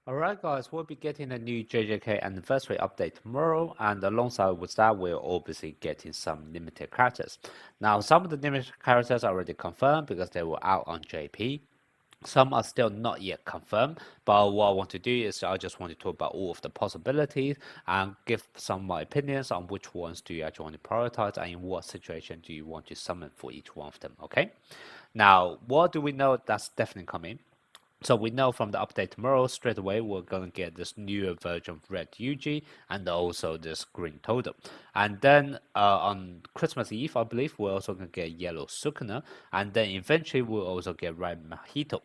Alright guys, we'll be getting a new JJK anniversary update tomorrow, and alongside with that we're obviously getting some limited characters. Now some of the limited characters are already confirmed because they were out on JP. Some are still not yet confirmed, but what I want to do is I just want to talk about all of the possibilities and give some of my opinions on which ones do you actually want to prioritize and in what situation do you want to summon for each one of them, okay? Now, what do we know that's definitely coming? So we know from the update tomorrow, straight away, we're going to get this newer version of Red Yuji and also this Green Totem. And then on Christmas Eve, I believe, we're also going to get Yellow Sukuna. And then eventually, we'll also get Red Mahito.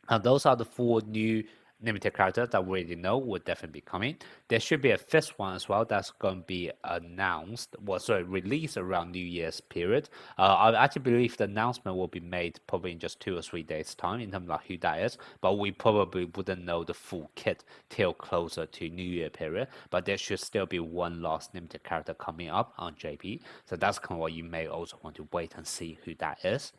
And those are the four new limited characters that we already know will definitely be coming. There should be a fifth one as well that's going to be announced, well, sorry, released around New Year's period. I actually believe the announcement will be made probably in just 2 or 3 days' time in terms of like who that is, but we probably wouldn't know the full kit till closer to New Year period. But there should still be one last limited character coming up on JP, so that's kind of what you may also want to wait and see who that is.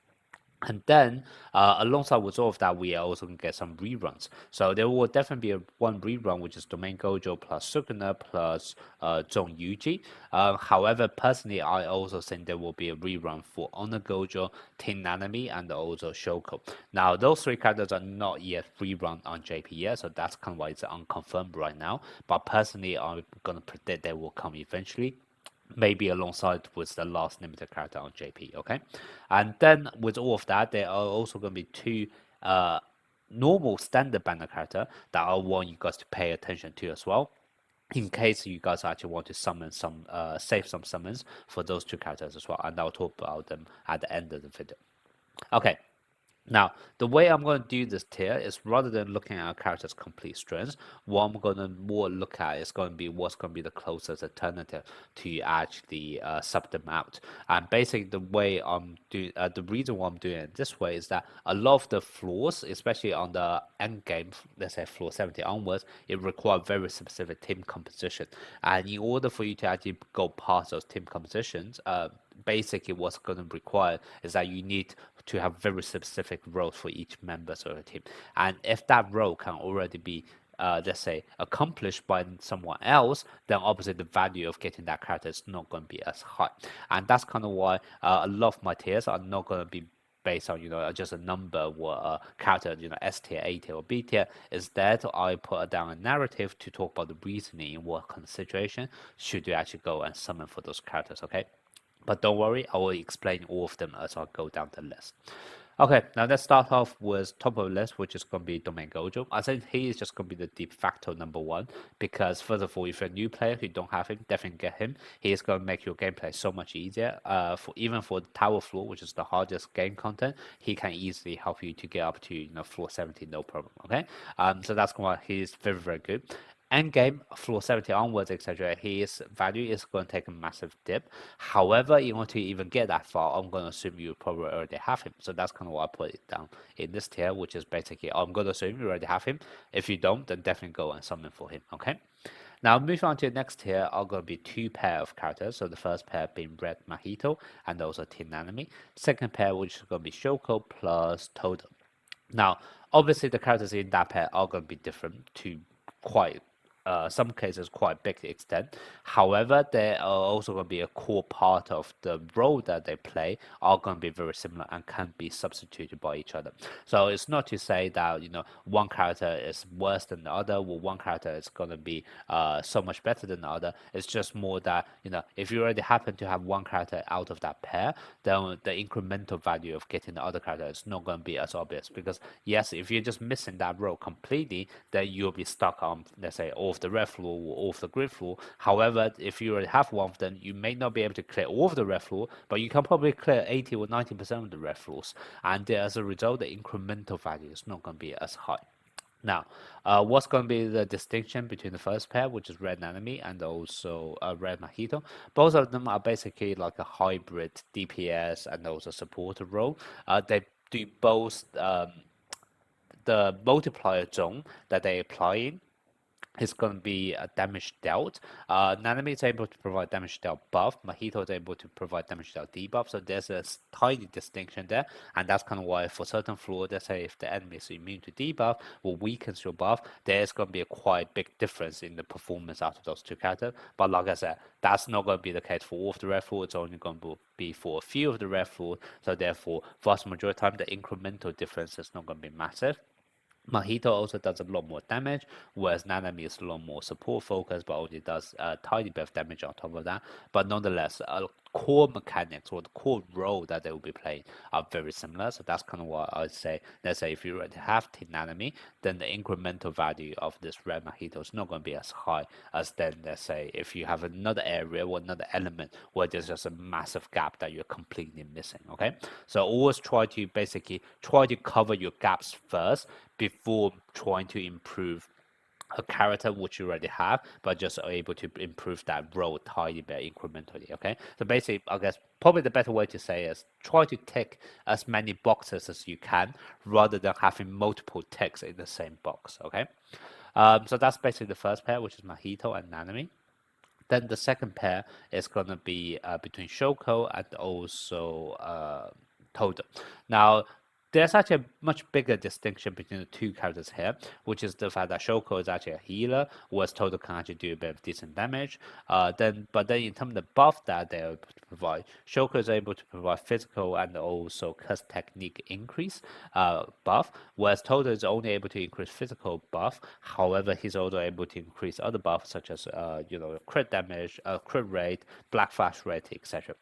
And then, alongside with all of that, we are also going to get some reruns. So there will definitely be one rerun, which is Domain Gojo plus Sukuna plus Zhong Yuji. However, personally, I also think there will be a rerun for Honor Gojo, Tin Nanami, and also Shoko. Now, those three characters are not yet rerun on JP yet, so that's kind of why it's unconfirmed right now. But personally, I'm going to predict they will come eventually, maybe alongside with the last limited character on JP, okay? And then with all of that, there are also going to be two normal standard banner character that I want you guys to pay attention to as well, in case you guys actually want to summon some, save some summons for those two characters as well, and I'll talk about them at the end of the video. Okay, now, the way I'm going to do this tier is rather than looking at a character's complete strengths, what I'm going to more look at is going to be what's going to be the closest alternative to actually sub them out. And basically, the way I'm doing, the reason why I'm doing it this way is that a lot of the floors, especially on the end game, let's say floor 70 onwards, it requires very specific team composition. And in order for you to actually go past those team compositions, basically what's going to require is that you need to have very specific roles for each member of the team. And if that role can already be let's say accomplished by someone else, then obviously the value of getting that character is not going to be as high. And that's kind of why a lot of my tiers are not going to be based on just a number or a character, S tier, A tier, or B tier. Instead, I put down a narrative to talk about the reasoning in what kind of situation should you actually go and summon for those characters, okay? But don't worry, I will explain all of them as I go down the list. Okay, now let's start off with top of the list, which is going to be Domain Gojo. I think he is just going to be the de facto number one because, first of all, if you're a new player who don't have him, definitely get him. He is going to make your gameplay so much easier. For even for the tower floor, which is the hardest game content, he can easily help you to get up to floor 70, no problem. Okay, so that's why he's very very good. Endgame, floor 70 onwards, etc., his value is going to take a massive dip. However, in order to even get that far, I'm going to assume you probably already have him. So that's kind of why I put it down in this tier, which is basically, I'm going to assume you already have him. If you don't, then definitely go and summon for him, okay? Now, moving on to the next tier, are going to be two pair of characters. So the first pair being Red Mahito and also Tin Nanami. Second pair, which is going to be Shoko plus Totem. Now, obviously, the characters in that pair are going to be different to quite some cases quite big extent. However, they are also going to be a core part of the role that they play are going to be very similar and can be substituted by each other. So it's not to say that one character is worse than the other, or one character is going to be so much better than the other. It's just more that if you already happen to have one character out of that pair, then the incremental value of getting the other character is not going to be as obvious because yes, if you're just missing that role completely, then you'll be stuck on, let's say, all of the red floor or all of the green floor. However, if you already have one of them, you may not be able to clear all of the red floor, but you can probably clear 80 or 90% of the red floors. And as a result, the incremental value is not going to be as high. Now, what's going to be the distinction between the first pair, which is Red Enemy, and also Red Mojito? Both of them are basically like a hybrid DPS and also supporter role. They do both the multiplier zone that they apply in it's going to be a damage dealt. Nanami is able to provide damage dealt buff. Mahito is able to provide damage dealt debuff. So there's a tiny distinction there, and that's kind of why for certain floor, let's say if the enemy is immune to debuff or weakens your buff, there's going to be a quite big difference in the performance out of those two characters. But like I said, that's not going to be the case for all of the red floor. It's only going to be for a few of the red floor. So therefore, vast majority of the time, the incremental difference is not going to be massive. Mahito also does a lot more damage, whereas Nanami is a lot more support focused, but only does a tiny bit of damage on top of that. But nonetheless, core mechanics or the core role that they will be playing are very similar. So that's kind of what I'd say. Let's say if you already have Team Nanami, then the incremental value of this red Mahito is not going to be as high as then, let's say, if you have another area or another element where there's just a massive gap that you're completely missing. Okay, so always try to basically try to cover your gaps first before trying to improve a character which you already have, but just are able to improve that role tiny bit incrementally. Okay, so basically, I guess probably the better way to say is try to tick as many boxes as you can rather than having multiple ticks in the same box. Okay, so that's basically the first pair, which is Mahito and Nanami. Then the second pair is going to be between Shoko and also Todo. Now, there's actually a much bigger distinction between the two characters here, which is the fact that Shoko is actually a healer, whereas Todo can actually do a bit of decent damage. But then in terms of the buff that they're able to provide, Shoko is able to provide physical and also curse technique increase buff, whereas Todo is only able to increase physical buff. However, he's also able to increase other buffs such as crit damage, crit rate, black flash rate, etc.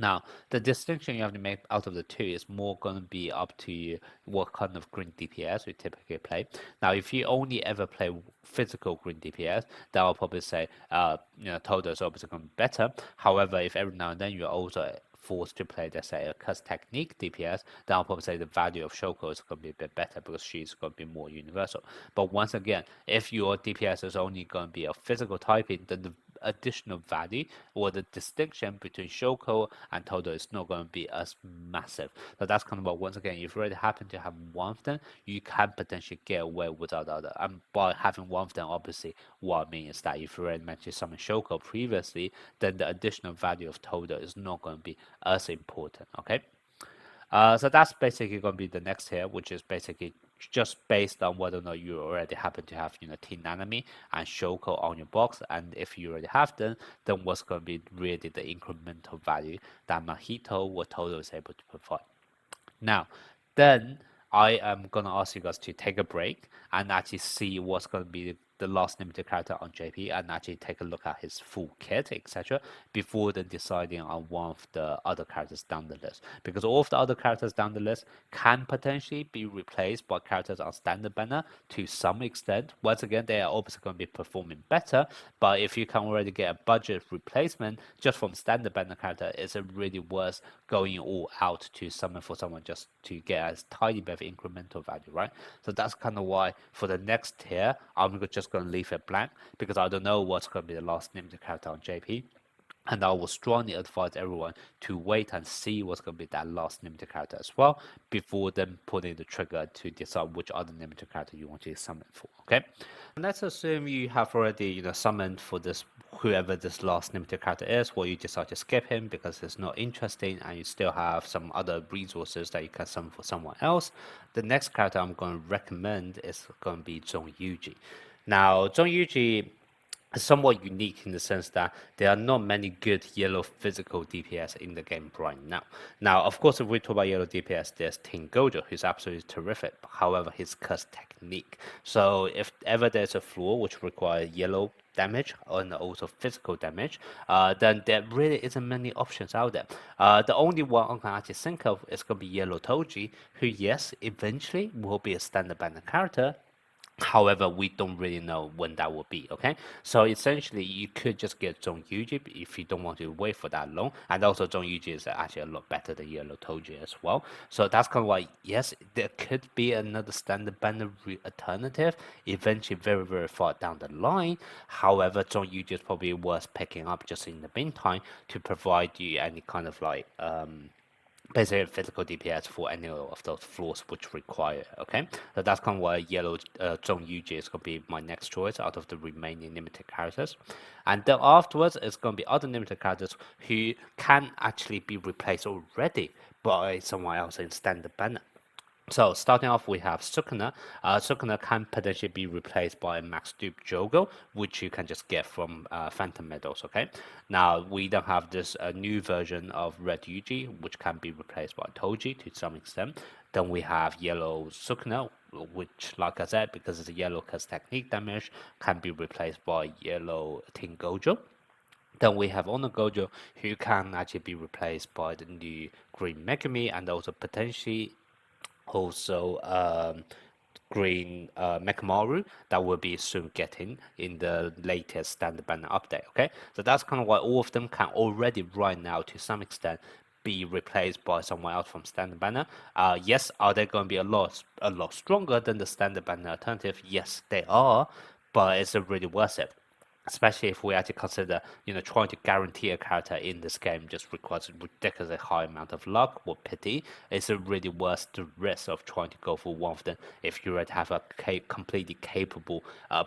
Now, the distinction you have to make out of the two is more going to be up to you what kind of green DPS you typically play. Now, if you only ever play physical green DPS, then I'll probably say, Todo is obviously going to be better. However, if every now and then you're also forced to play, let's say, a curse technique DPS, then I'll probably say the value of Shoko is going to be a bit better because she's going to be more universal. But once again, if your DPS is only going to be a physical typing, then the additional value or the distinction between Shoko and Todo is not going to be as massive. So that's kind of what, once again, if you already happen to have one of them, you can potentially get away without the other. And by having one of them, obviously, what I mean is that if you already mentioned some Shoko previously, then the additional value of Todo is not going to be as important. Okay. So that's basically going to be the next tier, which is basically just based on whether or not you already happen to have, Teen Nanami and Shoko on your box. And if you already have them, then what's going to be really the incremental value that Mahito or Todo is able to provide. Now, then I am gonna ask you guys to take a break and actually see what's gonna be the last limited character on JP and actually take a look at his full kit, etc. before then deciding on one of the other characters down the list. Because all of the other characters down the list can potentially be replaced by characters on standard banner to some extent. Once again, they are obviously going to be performing better, but if you can already get a budget replacement just from standard banner character, is it really worth going all out to summon for someone just to get a tiny bit of incremental value, right? So that's kind of why for the next tier, I'm just going to leave it blank because I don't know what's going to be the last limited character on JP. And I will strongly advise everyone to wait and see what's going to be that last limited character as well before then pulling the trigger to decide which other limited character you want to summon for. Okay, and let's assume you have already summoned for this whoever this last limited character is, or you decide to skip him because it's not interesting, and you still have some other resources that you can summon for someone else. The next character I'm going to recommend is going to be Zhong Yuji. Now, Zhong Yuji somewhat unique in the sense that there are not many good yellow physical DPS in the game right now. Now, of course, if we talk about yellow DPS, there's Team Gojo, who's absolutely terrific. However, his curse technique. So if ever there's a floor which requires yellow damage and also physical damage, then there really isn't many options out there. The only one I can actually think of is going to be Yellow Toji, who, yes, eventually will be a standard banner character. However, we don't really know when that will be, okay? So essentially, you could just get Zhong Yuji if you don't want to wait for that long. And also, Zhong Yuji is actually a lot better than Yellow Toji as well. So that's kind of why, yes, there could be another standard banner alternative eventually very, very far down the line. However, Zhong Yuji is probably worth picking up just in the meantime to provide you any kind of basically physical DPS for any of those floors which require. Okay, so that's kind of why yellow Zhong Yuji is going to be my next choice out of the remaining limited characters. And then afterwards, it's going to be other limited characters who can actually be replaced already by someone else in standard banner. So starting off, we have Sukuna. Sukuna can potentially be replaced by Max Dupe Jogo, which you can just get from Phantom Medals. Okay. Now we don't have this new version of Red Yuji, which can be replaced by Toji to some extent. Then we have Yellow Sukuna, which, like I said, because it's a yellow cast technique damage, can be replaced by Yellow Team Gojo. Then we have Ono Gojo, who can actually be replaced by the new Green Megami and also potentially also green Mechamaru that will be soon getting in the latest standard banner update. Okay, so that's kind of why all of them can already right now to some extent be replaced by someone else from standard banner. Yes, are they going to be a lot stronger than the standard banner alternative? Yes, they are, but it's really worth it, especially if we actually consider, trying to guarantee a character in this game just requires a ridiculously high amount of luck or pity. It's really worth the risk of trying to go for one of them if you already have a completely capable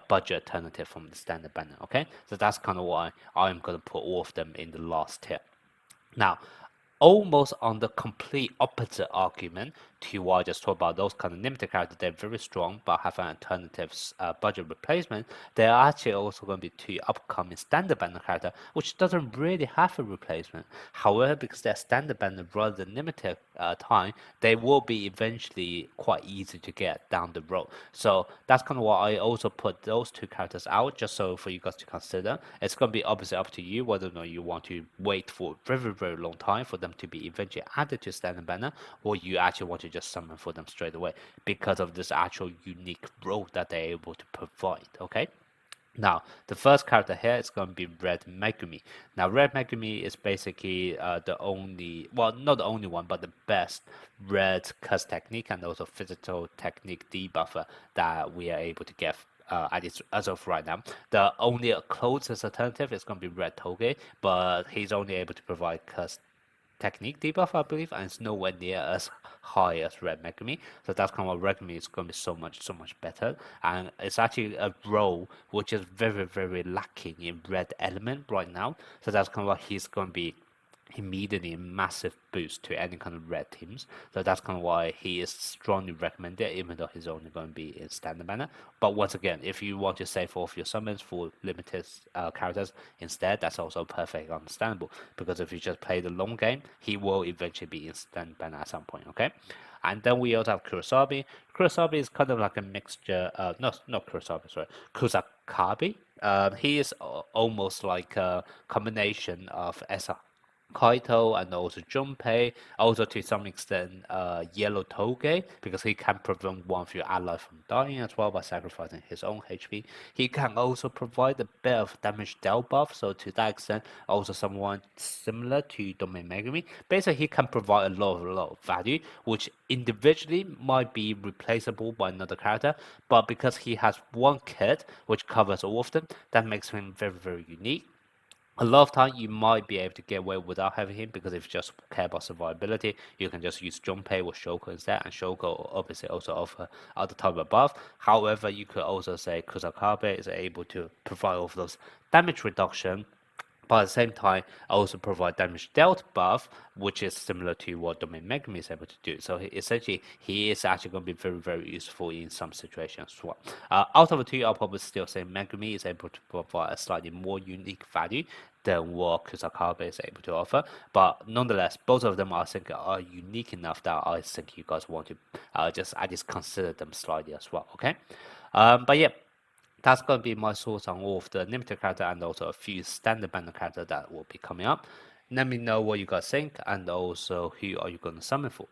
budget alternative from the standard banner. Okay, so that's kind of why I'm going to put all of them in the last tier. Now, almost on the complete opposite argument to what I just talked about, those kind of limited characters, they're very strong but have an alternative budget replacement. There are actually also going to be two upcoming standard banner character which doesn't really have a replacement. However, because they're standard banner rather than limited time, they will be eventually quite easy to get down the road. So that's kind of why I also put those two characters out, just so for you guys to consider. It's going to be obviously up to you whether or not you want to wait for a very, very long time for them to be eventually added to standard banner, or you actually want to just summon for them straight away because of this actual unique role that they're able to provide. Okay. Now, the first character here is going to be Red Megumi. Now, Red Megumi is basically the only, well, not the only one, but the best red curse technique and also physical technique debuffer that we are able to get as of right now. The only closest alternative is going to be Red Toge, but he's only able to provide curse technique debuff, I believe, and it's nowhere near as high as Red Megami. So that's kind of why Red Megami is going to be so much better. And it's actually a role which is very, very lacking in red element right now. So that's kind of why he's going to be immediately a massive boost to any kind of red teams. So that's kind of why he is strongly recommended, even though he's only going to be in standard banner. But once again, if you want to save off your summons for limited characters instead, that's also perfectly understandable. Because if you just play the long game, he will eventually be in standard banner at some point. Okay. And then we also have Kurosabi. Kurosabi is kind of like a mixture. Not Kurosabi. Sorry, Kusakabe. He is almost like a combination of SR Kaito and also Junpei, also to some extent Yellow Toge, because he can prevent one of your allies from dying as well by sacrificing his own HP. He can also provide a bit of damage dealt buff, so to that extent, also someone similar to Domain Megami. Basically, he can provide a lot of value, which individually might be replaceable by another character, but because he has one kit which covers all of them, that makes him very, very unique. A lot of time you might be able to get away without having him because if you just care about survivability, you can just use Junpei or Shoko instead, and Shoko obviously also offer other type of buff. However, you could also say Kusakabe is able to provide all of those damage reduction, but at the same time also provide damage dealt buff, which is similar to what Domain Megami is able to do. So essentially he is actually going to be very, very useful in some situations as well. Out of the two, I'll probably still say Megami is able to provide a slightly more unique value than what Kusakabe is able to offer, but nonetheless both of them I think are unique enough that I think you guys want to just at least consider them slightly as well. Okay, but yeah, that's going to be my thoughts on all of the limited character and also a few standard banner character that will be coming up. Let me know what you guys think and also who are you going to summon for.